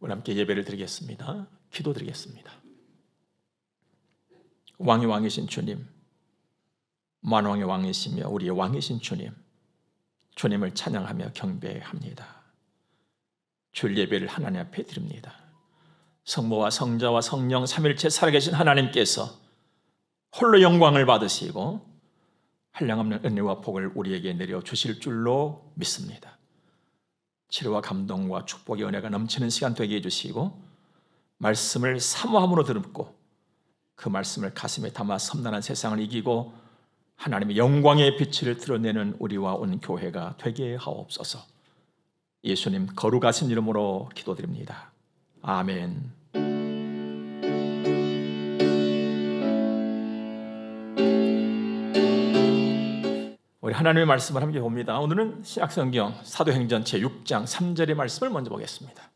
우리 함께 예배를 드리겠습니다. 기도드리겠습니다. 왕의 왕이신 주님, 만왕의 왕이시며 우리의 왕이신 주님, 주님을 찬양하며 경배합니다. 주일 예배를 하나님 앞에 드립니다. 성부와 성자와 성령 삼일체 살아계신 하나님께서 홀로 영광을 받으시고 한량없는 은혜와 복을 우리에게 내려주실 줄로 믿습니다. 치료와 감동과 축복의 은혜가 넘치는 시간 되게 해주시고 말씀을 사모함으로 듣고 그 말씀을 가슴에 담아 섬난한 세상을 이기고 하나님의 영광의 빛을 드러내는 우리와 온 교회가 되게 하옵소서. 예수님 거룩하신 이름으로 기도드립니다. 아멘. 우리 하나님의 말씀을 함께 봅니다. 오늘은 신약성경 사도행전 제6장 3절의 말씀을 먼저 보겠습니다.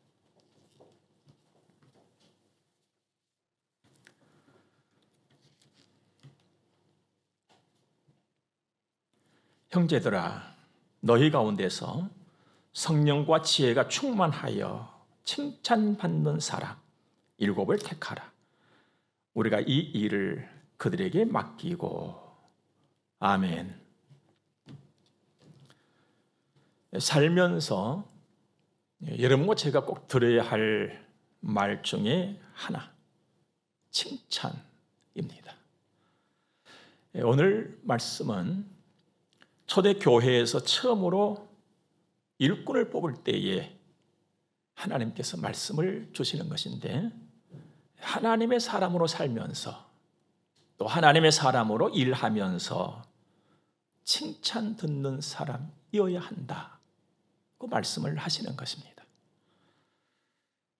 형제들아, 너희 가운데서 성령과 지혜가 충만하여 칭찬받는 사람 7을 택하라. 우리가 이 일을 그들에게 맡기고. 아멘. 살면서 여러분과 제가 꼭 들어야 할 말 중에 하나, 칭찬입니다. 오늘 말씀은 초대교회에서 처음으로 일꾼을 뽑을 때에 하나님께서 말씀을 주시는 것인데, 하나님의 사람으로 살면서 또 하나님의 사람으로 일하면서 칭찬 듣는 사람이어야 한다, 그 말씀을 하시는 것입니다.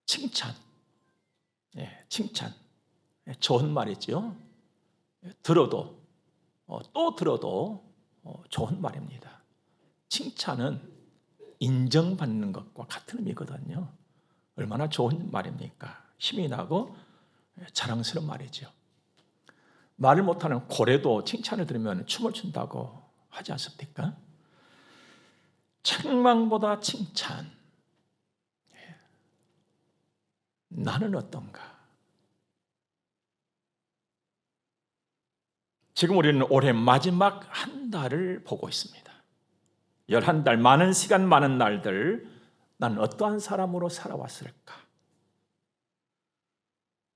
칭찬, 칭찬, 좋은 말이죠. 들어도 또 들어도 좋은 말입니다. 칭찬은 인정받는 것과 같은 의미거든요. 얼마나 좋은 말입니까? 힘이 나고 자랑스러운 말이죠. 말을 못하는 고래도 칭찬을 들으면 춤을 춘다고 하지 않습니까? 책망보다 칭찬. 나는 어떤가? 지금 우리는 올해 마지막 한 달을 보고 있습니다. 11달, 많은 시간, 많은 날들 나는 어떠한 사람으로 살아왔을까?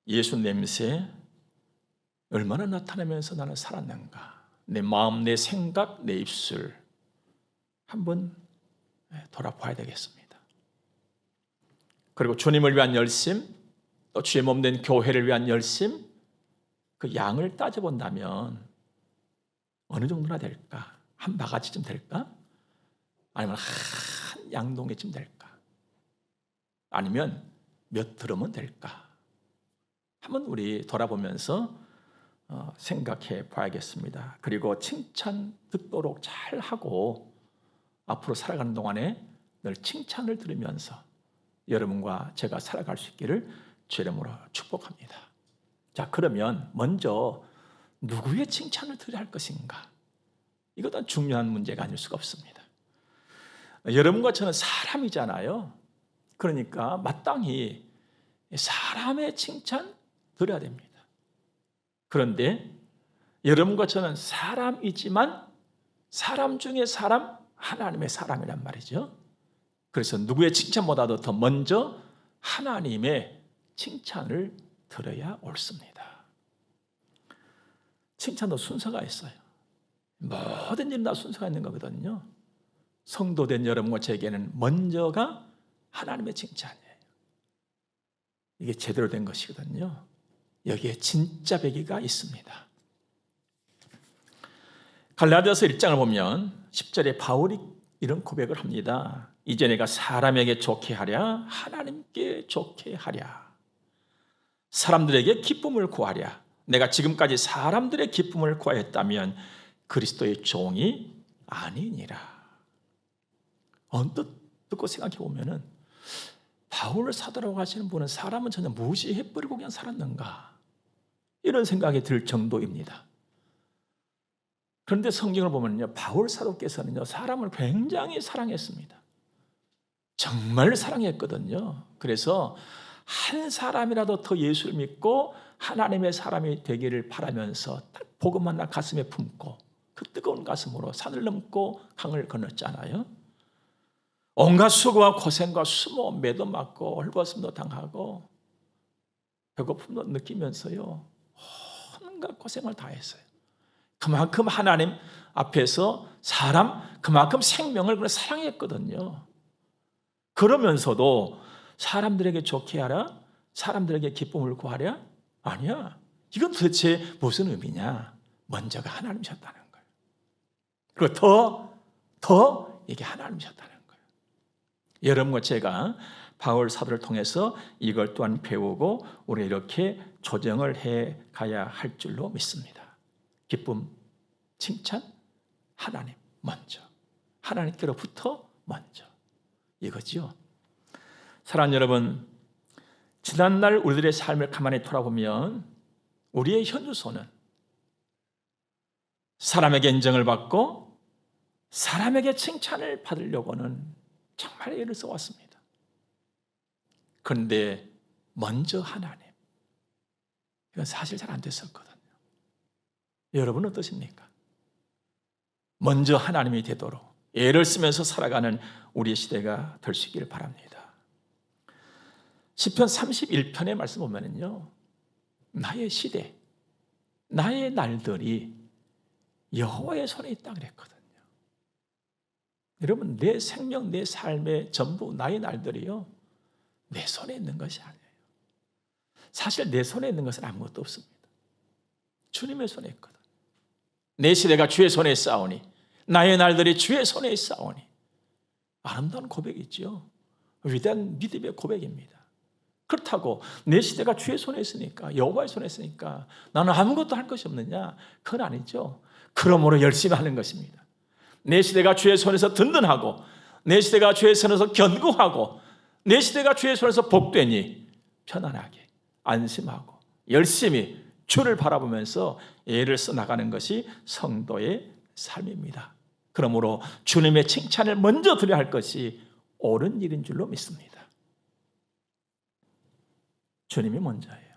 예수 냄새 얼마나 나타내면서 나는 살았는가? 내 마음, 내 생각, 내 입술 한번 돌아봐야 되겠습니다. 그리고 주님을 위한 열심, 또 주의 몸 된 교회를 위한 열심, 그 양을 따져본다면 어느 정도나 될까? 한 바가지쯤 될까? 아니면 한 양동이쯤 될까? 아니면 몇 드럼은 될까? 한번 우리 돌아보면서 생각해 봐야겠습니다. 그리고 칭찬 듣도록 잘 하고 앞으로 살아가는 동안에 늘 칭찬을 들으면서 여러분과 제가 살아갈 수 있기를 주 이름으로 축복합니다. 자, 그러면 먼저 누구의 칭찬을 들어야 할 것인가? 이것도 중요한 문제가 아닐 수가 없습니다. 여러분과 저는 사람이잖아요. 그러니까 마땅히 사람의 칭찬 들어야 됩니다. 그런데 여러분과 저는 사람이지만 사람 중에 사람, 하나님의 사람이란 말이죠. 그래서 누구의 칭찬보다도 더 먼저 하나님의 칭찬을 들어야 옳습니다. 칭찬도 순서가 있어요. 모든 일은 다 순서가 있는 거거든요. 성도된 여러분과 제게는 먼저가 하나님의 칭찬이에요. 이게 제대로 된 것이거든요. 여기에 진짜 배기가 있습니다. 갈라디아서 1장을 보면 10절에 바울이 이런 고백을 합니다. 이제 내가 사람에게 좋게 하랴 하나님께 좋게 하랴, 사람들에게 기쁨을 구하랴. 내가 지금까지 사람들의 기쁨을 구하였다면 그리스도의 종이 아니니라. 언뜻 듣고 생각해 보면은 바울 사도라고 하시는 분은 사람은 전혀 무시해버리고 그냥 살았는가, 이런 생각이 들 정도입니다. 그런데 성경을 보면요, 바울 사도께서는요, 사람을 굉장히 사랑했습니다. 정말 사랑했거든요. 그래서 한 사람이라도 더 예수를 믿고 하나님의 사람이 되기를 바라면서 딱 복음만 나 가슴에 품고 그 뜨거운 가슴으로 산을 넘고 강을 건넜잖아요. 온갖 수고와 고생과 수모, 매도 맞고 헐벗음도 당하고 배고픔도 느끼면서요, 온갖 고생을 다 했어요. 그만큼 하나님 앞에서 사람, 그만큼 생명을 사랑했거든요. 그러면서도 사람들에게 좋게 하라? 사람들에게 기쁨을 구하랴? 아니야. 이건 도대체 무슨 의미냐? 먼저가 하나님이셨다는 거예요. 그리고 더 이게 하나님이셨다는 거예요. 여러분과 제가 바울 사도를 통해서 이걸 또한 배우고 우리 이렇게 조정을 해 가야 할 줄로 믿습니다. 기쁨, 칭찬, 하나님 먼저. 하나님께로부터 먼저. 이거지요. 사랑하는 여러분, 지난날 우리들의 삶을 가만히 돌아보면 우리의 현주소는 사람에게 인정을 받고 사람에게 칭찬을 받으려고는 정말 애를 써왔습니다. 그런데 먼저 하나님, 이건 사실 잘 안 됐었거든요. 여러분은 어떠십니까? 먼저 하나님이 되도록 애를 쓰면서 살아가는 우리의 시대가 될 수 있기를 바랍니다. 시편 31편의 말씀 보면은요, 나의 시대, 나의 날들이 여호와의 손에 있다 그랬거든요. 여러분, 내 생명, 내 삶의 전부, 나의 날들이요, 내 손에 있는 것이 아니에요. 사실 내 손에 있는 것은 아무것도 없습니다. 주님의 손에 있거든. 내 시대가 주의 손에 있사오니, 나의 날들이 주의 손에 있사오니. 아름다운 고백이죠. 위대한 믿음의 고백입니다. 그렇다고 내 시대가 주의 손에 있으니까, 여호와의 손에 있으니까 나는 아무것도 할 것이 없느냐? 그건 아니죠. 그러므로 열심히 하는 것입니다. 내 시대가 주의 손에서 든든하고, 내 시대가 주의 손에서 견고하고, 내 시대가 주의 손에서 복되니 편안하게 안심하고 열심히 주를 바라보면서 애를 써나가는 것이 성도의 삶입니다. 그러므로 주님의 칭찬을 먼저 드려야 할 것이 옳은 일인 줄로 믿습니다. 주님이 먼저예요.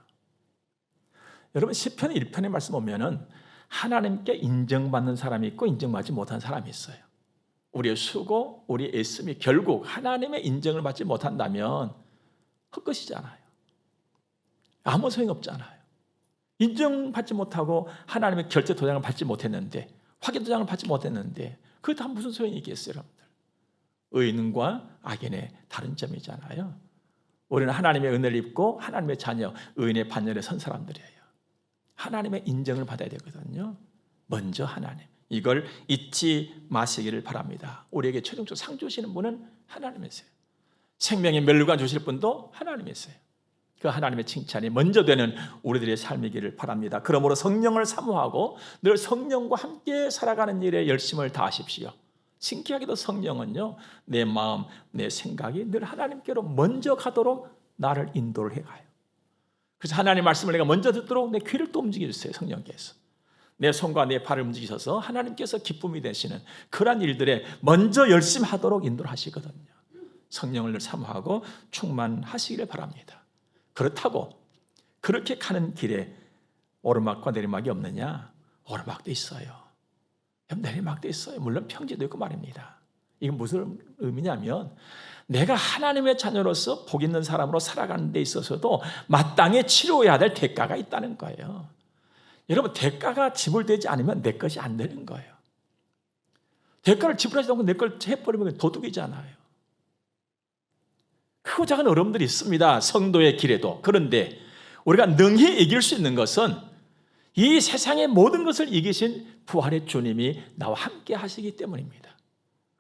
여러분, 시편 1편의 말씀 보면은 하나님께 인정받는 사람이 있고 인정받지 못한 사람이 있어요. 우리의 수고, 우리의 애씀이 결국 하나님의 인정을 받지 못한다면 헛것이잖아요. 아무 소용없잖아요. 인정받지 못하고 하나님의 결제 도장을 받지 못했는데, 확인 도장을 받지 못했는데 그게 다 무슨 소용이 있겠어요, 여러분들? 의인과 악인의 다른 점이잖아요. 우리는 하나님의 은혜를 입고 하나님의 자녀, 의인의 반열에 선 사람들이에요. 하나님의 인정을 받아야 되거든요. 먼저 하나님. 이걸 잊지 마시기를 바랍니다. 우리에게 최종적으로 상 주시는 분은 하나님이세요. 생명의 멸류관 주실 분도 하나님이세요. 그 하나님의 칭찬이 먼저 되는 우리들의 삶이기를 바랍니다. 그러므로 성령을 사모하고 늘 성령과 함께 살아가는 일에 열심을 다하십시오. 신기하게도 성령은요, 내 마음, 내 생각이 늘 하나님께로 먼저 가도록 나를 인도를 해가요. 그래서 하나님의 말씀을 내가 먼저 듣도록 내 귀를 또 움직여주세요. 성령께서 내 손과 내 발을 움직이셔서 하나님께서 기쁨이 되시는 그러한 일들에 먼저 열심히 하도록 인도를 하시거든요. 성령을 늘 사모하고 충만하시기를 바랍니다. 그렇다고 그렇게 가는 길에 오르막과 내리막이 없느냐? 오르막도 있어요. 내리막도 있어요. 물론 평지도 있고 말입니다. 이건 무슨 의미냐면 내가 하나님의 자녀로서 복 있는 사람으로 살아가는 데 있어서도 마땅히 치료해야 될 대가가 있다는 거예요. 여러분, 대가가 지불되지 않으면 내 것이 안 되는 거예요. 대가를 지불하지 않고 내 걸 해버리면 도둑이잖아요. 크고 작은 어려움들이 있습니다. 성도의 길에도. 그런데 우리가 능히 이길 수 있는 것은 이 세상의 모든 것을 이기신 부활의 주님이 나와 함께 하시기 때문입니다.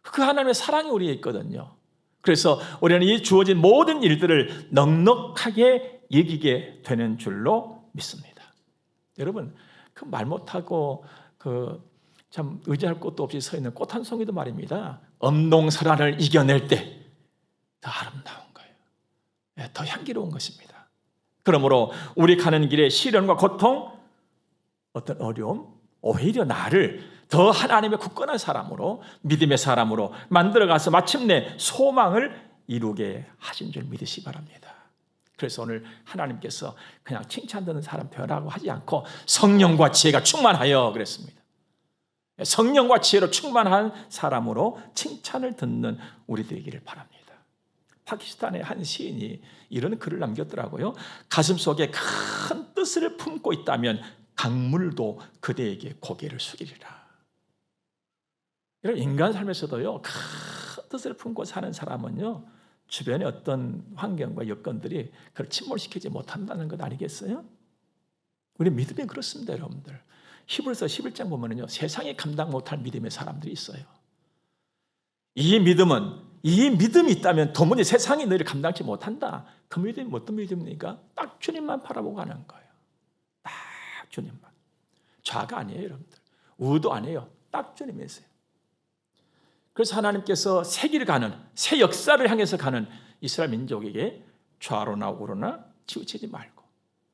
그 하나님의 사랑이 우리에 있거든요. 그래서 우리는 이 주어진 모든 일들을 넉넉하게 이기게 되는 줄로 믿습니다. 여러분, 그 말 못하고 참 의지할 곳도 없이 서 있는 꽃 한 송이도 말입니다. 엄동설화를 이겨낼 때 더 아름다운 거예요. 더 향기로운 것입니다. 그러므로 우리 가는 길에 시련과 고통, 어떤 어려움, 오히려 나를 더 하나님의 굳건한 사람으로, 믿음의 사람으로 만들어가서 마침내 소망을 이루게 하신 줄 믿으시기 바랍니다. 그래서 오늘 하나님께서 그냥 칭찬 듣는 사람 되라고 하지 않고 성령과 지혜가 충만하여 그랬습니다. 성령과 지혜로 충만한 사람으로 칭찬을 듣는 우리들이 되기를 바랍니다. 파키스탄의 한 시인이 이런 글을 남겼더라고요. 가슴속에 큰 뜻을 품고 있다면 강물도 그대에게 고개를 숙이리라. 이런 인간 삶에서도요, 큰 뜻을 품고 사는 사람은요, 주변의 어떤 환경과 여건들이 그걸 침몰시키지 못한다는 것 아니겠어요? 우리 믿음이 그렇습니다, 여러분들. 히브리서 11장 보면은요, 세상에 감당 못할 믿음의 사람들이 있어요. 이 믿음이 있다면 도무지 세상이 너희를 감당치 못한다. 그 믿음이 어떤 믿음입니까? 딱 주님만 바라보고 가는 거예요. 딱 주님만. 좌가 아니에요, 여러분들. 우도 아니에요. 딱 주님이세요. 그래서 하나님께서 새 길을 가는, 새 역사를 향해서 가는 이스라엘 민족에게 좌로나 우로나 치우치지 말고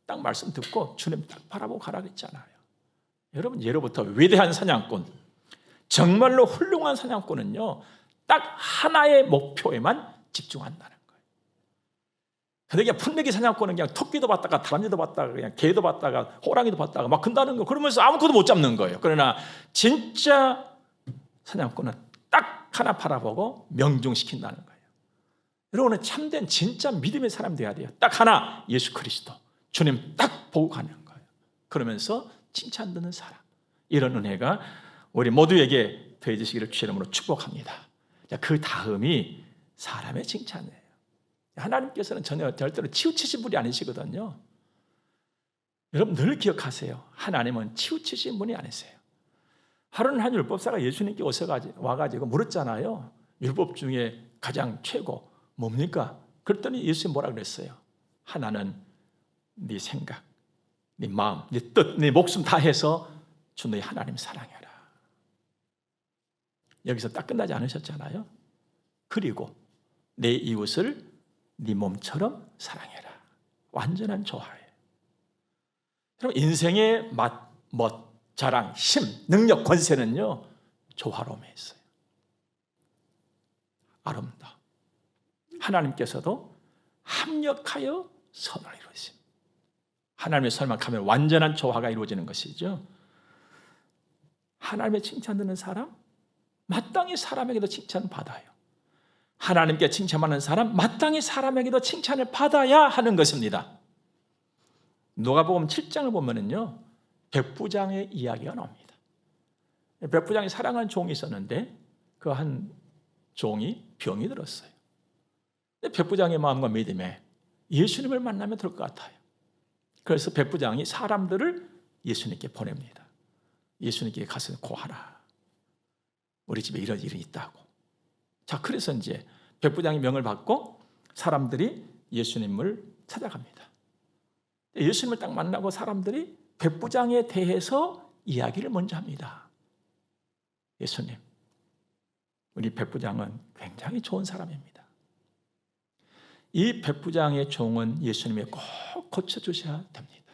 딱 말씀 듣고 주님 딱 바라보고 가라 그랬잖아요. 여러분, 예로부터 위대한 사냥꾼, 정말로 훌륭한 사냥꾼은요, 딱 하나의 목표에만 집중한다는 거예요. 그러니까 분명히 사냥꾼은 그냥 토끼도 봤다가 다람쥐도 봤다가 그냥 개도 봤다가 호랑이도 봤다가 막 근다는 거, 그러면서 아무것도 못 잡는 거예요. 그러나 진짜 사냥꾼은 딱 하나 바라보고 명중시킨다는 거예요. 여러분은 참된 진짜 믿음의 사람 돼야 돼요. 딱 하나, 예수 그리스도, 주님 딱 보고 가는 거예요. 그러면서 칭찬 듣는 사람, 이런 은혜가 우리 모두에게 더해지시기를 주의 이름으로 축복합니다. 그 다음이 사람의 칭찬이에요. 하나님께서는 절대로 치우치신 분이 아니시거든요. 여러분 늘 기억하세요. 하나님은 치우치신 분이 아니세요. 하루는 한 율법사가 예수님께 와가지고 물었잖아요. 율법 중에 가장 최고 뭡니까? 그랬더니 예수님 뭐라 그랬어요? 하나는 네 생각, 네 마음, 네 뜻, 네 목숨 다 해서 주 너희 하나님 사랑해라. 여기서 딱 끝나지 않으셨잖아요. 그리고 내 이웃을 네 몸처럼 사랑해라. 완전한 조화예요. 여러분, 인생의 맛, 멋, 자랑, 힘, 능력, 권세는요, 조화로움에 있어요. 아름다움. 하나님께서도 합력하여 선을 이루십니다. 하나님의 선만하면 완전한 조화가 이루어지는 것이죠. 하나님의 칭찬 듣는 사람, 마땅히 사람에게도 칭찬을 받아요. 하나님께 칭찬하는 사람, 마땅히 사람에게도 칭찬을 받아야 하는 것입니다. 누가복음 7장을 보면은요, 백부장의 이야기가 나옵니다. 백부장이 사랑하는 종이 있었는데 그 한 종이 병이 들었어요. 백부장의 마음과 믿음에 예수님을 만나면 될 것 같아요. 그래서 백부장이 사람들을 예수님께 보냅니다. 예수님께 가서 고하라. 우리 집에 이런 일이 있다고. 자, 그래서 이제 백부장이 명을 받고 사람들이 예수님을 찾아갑니다. 예수님을 딱 만나고 사람들이 백부장에 대해서 이야기를 먼저 합니다. 예수님, 우리 백부장은 굉장히 좋은 사람입니다. 이 백부장의 종은 예수님이 꼭 고쳐주셔야 됩니다.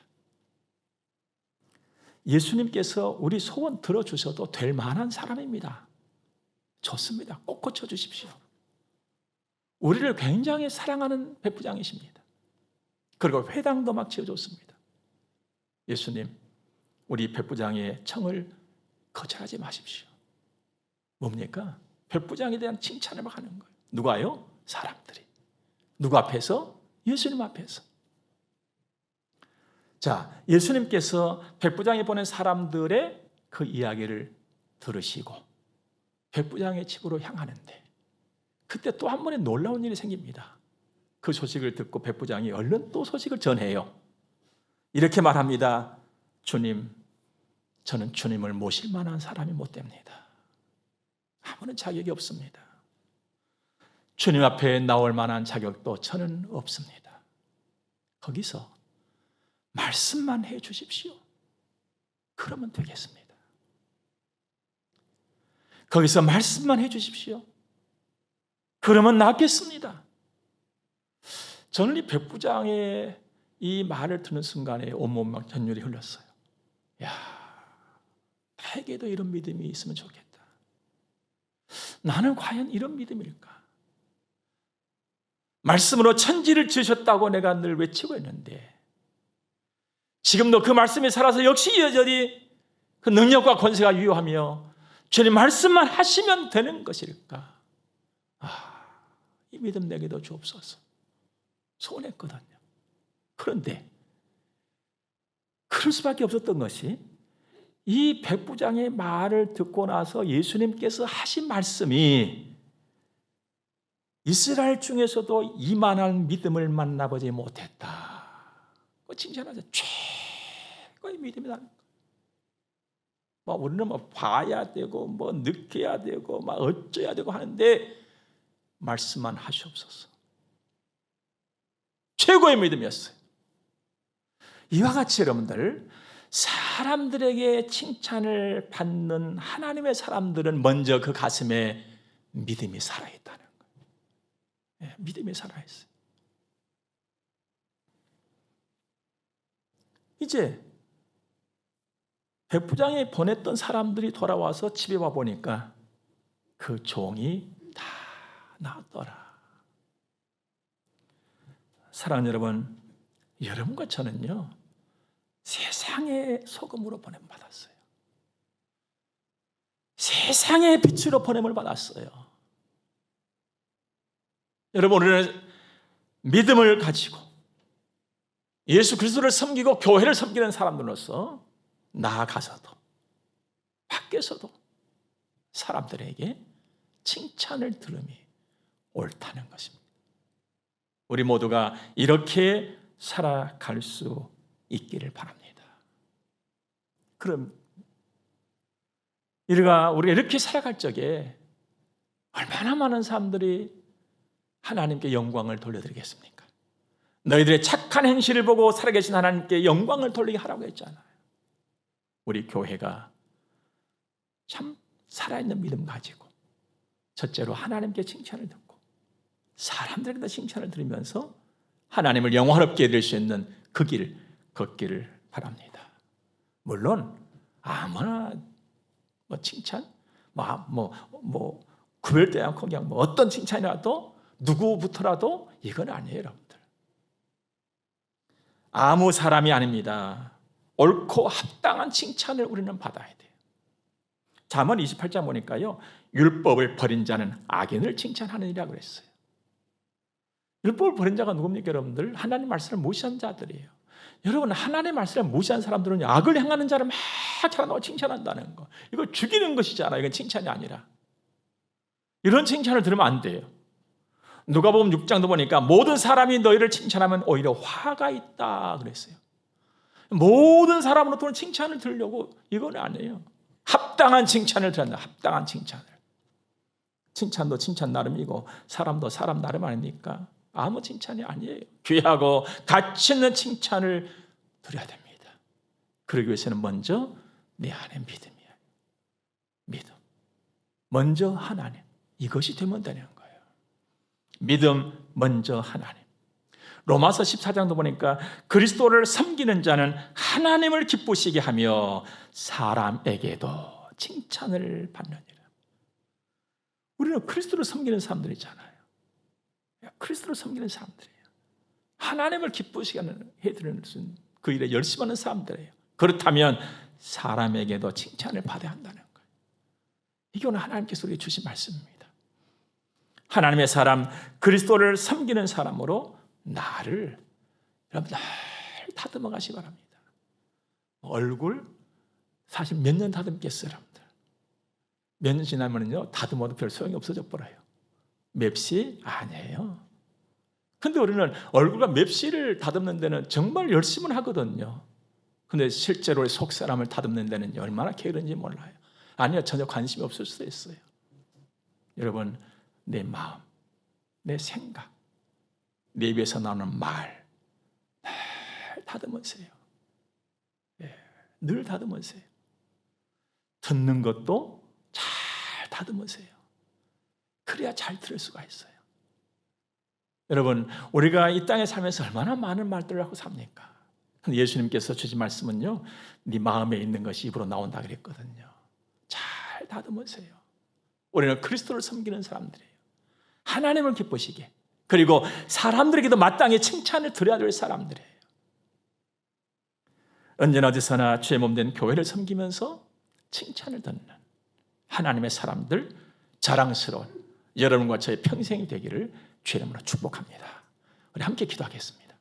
예수님께서 우리 소원 들어주셔도 될 만한 사람입니다. 좋습니다. 꼭 고쳐주십시오. 우리를 굉장히 사랑하는 백부장이십니다. 그리고 회당도 막 지어줬습니다. 예수님, 우리 백부장의 청을 거절하지 마십시오. 뭡니까? 백부장에 대한 칭찬을 막 하는 거예요. 누가요? 사람들이. 누구 앞에서? 예수님 앞에서. 자, 예수님께서 백부장이 보낸 사람들의 그 이야기를 들으시고 백부장의 집으로 향하는데 그때 또 한 번의 놀라운 일이 생깁니다. 그 소식을 듣고 백부장이 얼른 또 소식을 전해요. 이렇게 말합니다. 주님, 저는 주님을 모실 만한 사람이 못 됩니다. 아무런 자격이 없습니다. 주님 앞에 나올 만한 자격도 저는 없습니다. 거기서 말씀만 해 주십시오. 그러면 되겠습니다. 거기서 말씀만 해 주십시오. 그러면 낫겠습니다. 저는 이 백부장의 이 말을 듣는 순간에 온몸 막 전율이 흘렀어요. 야, 나에게도 이런 믿음이 있으면 좋겠다. 나는 과연 이런 믿음일까? 말씀으로 천지를 지으셨다고 내가 늘 외치고 있는데 지금도 그 말씀이 살아서 역시 여전히 그 능력과 권세가 유효하며 주님 말씀만 하시면 되는 것일까? 이 믿음 내게도 주옵소서. 소원했거든요. 그런데 그럴 수밖에 없었던 것이 이 백부장의 말을 듣고 나서 예수님께서 하신 말씀이 이스라엘 중에서도 이만한 믿음을 만나보지 못했다. 칭찬하죠. 최고의 믿음이다. 우리는 봐야 되고 느껴야 되고 어쩌야 되고 하는데 말씀만 하시옵소서. 최고의 믿음이었어요. 이와 같이 여러분들, 사람들에게 칭찬을 받는 하나님의 사람들은 먼저 그 가슴에 믿음이 살아있다는 거예요. 믿음이 살아있어요. 이제 백부장이 보냈던 사람들이 돌아와서 집에 와 보니까 그 종이 다 나았더라. 사랑하는 여러분, 여러분과 저는요, 세상의 소금으로 보냄 받았어요. 세상의 빛으로 보냄을 받았어요. 여러분, 우리는 믿음을 가지고 예수 그리스도를 섬기고 교회를 섬기는 사람들로서 나아가서도 밖에서도 사람들에게 칭찬을 들음이 옳다는 것입니다. 우리 모두가 이렇게 살아갈 수 있기를 바랍니다. 그럼 우리가 이렇게 살아갈 적에 얼마나 많은 사람들이 하나님께 영광을 돌려드리겠습니까? 너희들의 착한 행실을 보고 살아계신 하나님께 영광을 돌리게 하라고 했잖아요. 우리 교회가 참 살아있는 믿음 가지고 첫째로 하나님께 칭찬을 듣고 사람들에게도 칭찬을 들으면서 하나님을 영화롭게 해드릴 수 있는 그 길을 걷기를 바랍니다. 물론 아무나 칭찬, 구별되지 않고 그냥 어떤 칭찬이라도 누구부터라도 이건 아니에요, 여러분들. 아무 사람이 아닙니다. 옳고 합당한 칭찬을 우리는 받아야 돼요. 잠언 28장 보니까요, 율법을 버린 자는 악인을 칭찬하느니라 그랬어요. 율법을 버린 자가 누굽니까, 여러분들? 하나님 말씀을 무시한 자들이에요. 여러분, 하나님의 말씀을 무시한 사람들은 악을 행하는 자를 막 자랑하고 칭찬한다는 거, 이거 죽이는 것이잖아요. 이건 칭찬이 아니라. 이런 칭찬을 들으면 안 돼요. 누가복음 6장도 보니까 모든 사람이 너희를 칭찬하면 오히려 화가 있다 그랬어요. 모든 사람으로부터 칭찬을 들으려고 이건 아니에요. 합당한 칭찬을 들었나, 합당한 칭찬을. 칭찬도 칭찬 나름이고 사람도 사람 나름 아닙니까? 아무 칭찬이 아니에요. 귀하고 가치 있는 칭찬을 드려야 됩니다. 그러기 위해서는 먼저 내 안에 믿음이에요. 믿음. 먼저 하나님. 이것이 되면 되는 거예요. 믿음 먼저 하나님. 로마서 14장도 보니까 그리스도를 섬기는 자는 하나님을 기쁘시게 하며 사람에게도 칭찬을 받느니라. 우리는 그리스도를 섬기는 사람들이잖아요. 그리스도를 섬기는 사람들이에요. 하나님을 기쁘시게 해드리는 그 일에 열심하는 사람들이에요. 그렇다면 사람에게도 칭찬을 받아야 한다는 거예요. 이게 오늘 하나님께서 우리에게 주신 말씀입니다. 하나님의 사람, 그리스도를 섬기는 사람으로 나를 여러분 날 다듬어 가시기 바랍니다. 얼굴 사실 몇 년 다듬겠어요, 여러분들. 몇 년 지나면요 다듬어도 별 소용이 없어져 버려요. 맵시 아니에요. 근데 우리는 얼굴과 맵시를 다듬는 데는 정말 열심을 하거든요. 근데 실제로 속 사람을 다듬는 데는 얼마나 게으른지 몰라요. 아니요, 전혀 관심이 없을 수도 있어요. 여러분, 내 마음, 내 생각, 내 입에서 나오는 말 늘 다듬으세요. 늘 다듬으세요. 듣는 것도 잘 다듬으세요. 그래야 잘 들을 수가 있어요. 여러분, 우리가 이 땅에 살면서 얼마나 많은 말들을 하고 삽니까? 근데 예수님께서 주신 말씀은요, 네 마음에 있는 것이 입으로 나온다 그랬거든요. 잘 다듬으세요. 우리는 그리스도를 섬기는 사람들이에요. 하나님을 기쁘시게, 그리고 사람들에게도 마땅히 칭찬을 드려야 될 사람들이에요. 언제나 어디서나 주의 몸된 교회를 섬기면서 칭찬을 듣는 하나님의 사람들, 자랑스러운 여러분과 저의 평생이 되기를 주의 이름으로 축복합니다. 우리 함께 기도하겠습니다.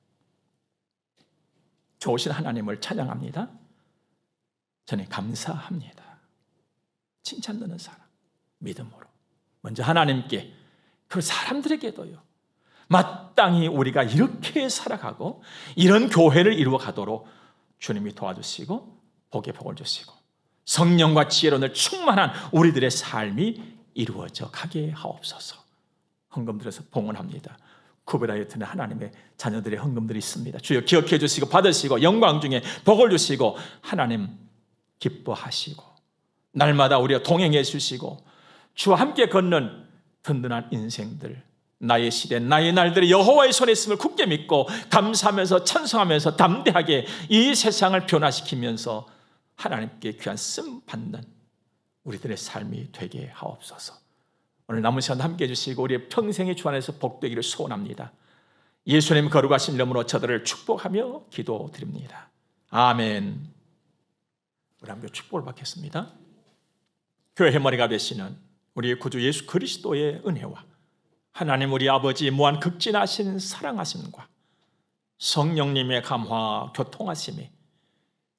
좋으신 하나님을 찬양합니다. 저는 감사합니다. 칭찬 듣는 사람, 믿음으로 먼저 하나님께, 그 사람들에게도요, 마땅히 우리가 이렇게 살아가고 이런 교회를 이루어 가도록 주님이 도와주시고 복의 복을 주시고 성령과 지혜로 늘 충만한 우리들의 삶이 이루어져 가게 하옵소서. 헌금 드려서 봉헌합니다. 구별하여 드는 하나님의 자녀들의 헌금들이 있습니다. 주여 기억해 주시고 받으시고 영광 중에 복을 주시고 하나님 기뻐하시고 날마다 우리와 동행해 주시고 주와 함께 걷는 든든한 인생들, 나의 시대, 나의 날들이 여호와의 손에 있음을 굳게 믿고 감사하면서 찬송하면서 담대하게 이 세상을 변화시키면서 하나님께 귀한 쓰임 받는 우리들의 삶이 되게 하옵소서. 오늘 남은 시간 함께 해주시고 우리의 평생의 주 안에서 복되기를 소원합니다. 예수님 거룩하신 이름으로 저들을 축복하며 기도드립니다. 아멘. 우리 함께 축복을 받겠습니다. 교회 해머리가 되시는 우리 구주 예수 그리스도의 은혜와 하나님 우리 아버지 무한 극진하신 사랑하심과 성령님의 감화 교통하심이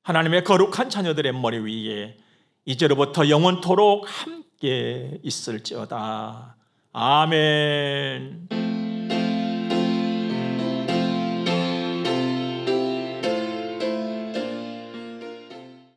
하나님의 거룩한 자녀들의 머리 위에 이제로부터 영원토록 함께 있을지어다. 아멘.